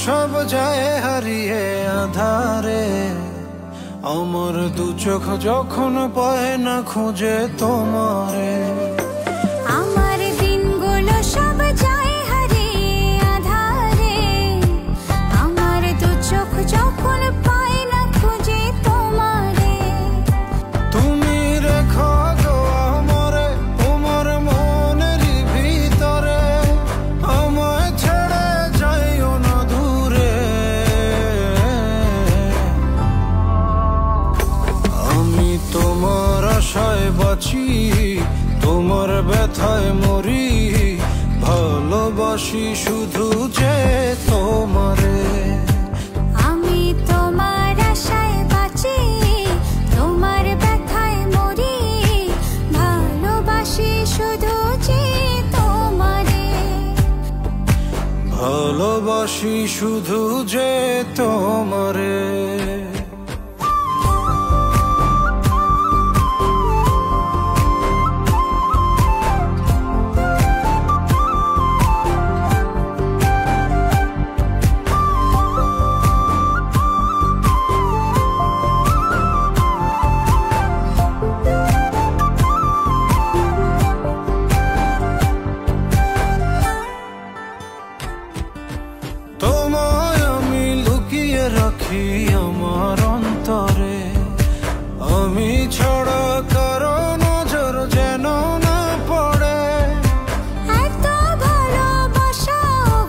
সব যায় হারিয়ে আধারে, আমার দু চোখ যখন পায় না খুঁজে তোমারে। আমার দিনগুলো সব যায় হারিয়ে আধারে, আমার দু চোখ যখন পায় না খুঁজে তোমারে। তুমি রেখো গো আমারে তোমার মনের ভিতরে, আমায় ছেড়ে যাইও না দূরে। আমি তোমার আশায় বাঁচি, তোমার ব্যথায় মরি, ভালোবাসি শুধু যে তোমারে। আমি তোমার আশায় বাঁচি, তোমার ব্যথায় মরি, ভালোবাসি শুধু যে তোমারে। ভালোবাসি শুধু যে তোমারে। তোমায় আমি লুকিয়ে রাখি আমার অন্তরে, আমি ছাড়া কারো নজর যেন না পড়ে। এত ভালোবাসা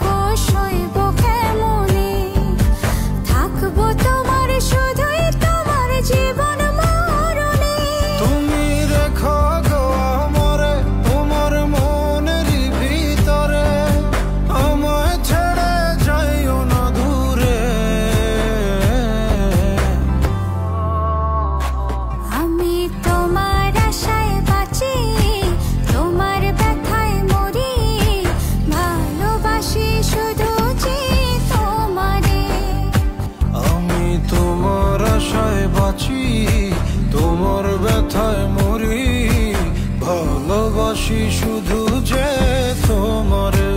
গো সইব কেমনে, থাকবো তোমার শুধুই তোমার জীবন মরণে। তুমি রেখো গো আমারে তোমার মনের ভিতরে, আমায় ছেড়ে যাইও না দূরে। আমি তোমার আশায় বাঁচি, তোমার ব্যথায় মরি, ভালোবাসি শুধু যে তোমারে। আমি তোমার আশায় বাঁচি, তোমার ব্যথায় মরি, ভালোবাসি শুধু যে তোমারে।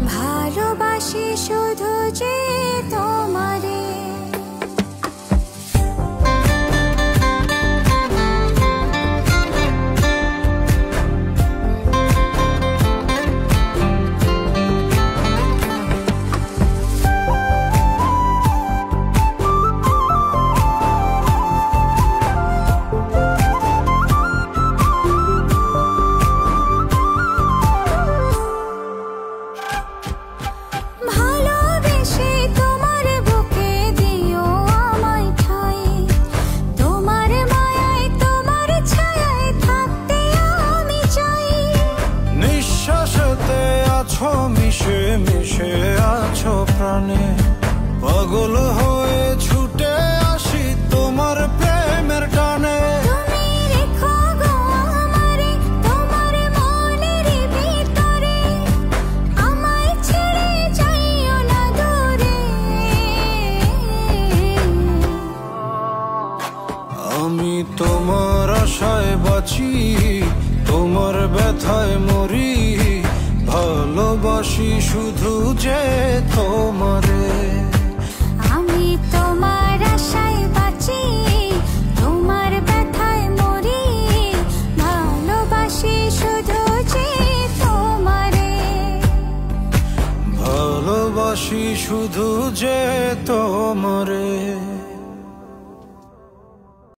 ভালোবাসি শুধু যে তোমারে। ভালোবেসে তোমার বুকে দিও আমায় ঠাঁই, তোমার মায়ায় তোমার ছায়ায় থাকতে আমি চাই। নিঃশ্বাসেতে আছো মিশে মিশে আছো প্রাণে, পাগল হয়ে ছুটে আসি তোমার প্রেমের টানে। তুমি রেখো গো আমারে তোমার মনের ভিতরে, আমায় ছেড়ে যাইও না দূরে। আমি তোমার আশায় বাঁচি, তোমার ব্যথায় মরি, ভালোবাসি শুধু যে তোমারে। আমি তোমার আশায় বাঁচি, তোমার ব্যথায় মরি, ভালোবাসি শুধু যে তোমারে। ভালোবাসি শুধু যে তোমারে।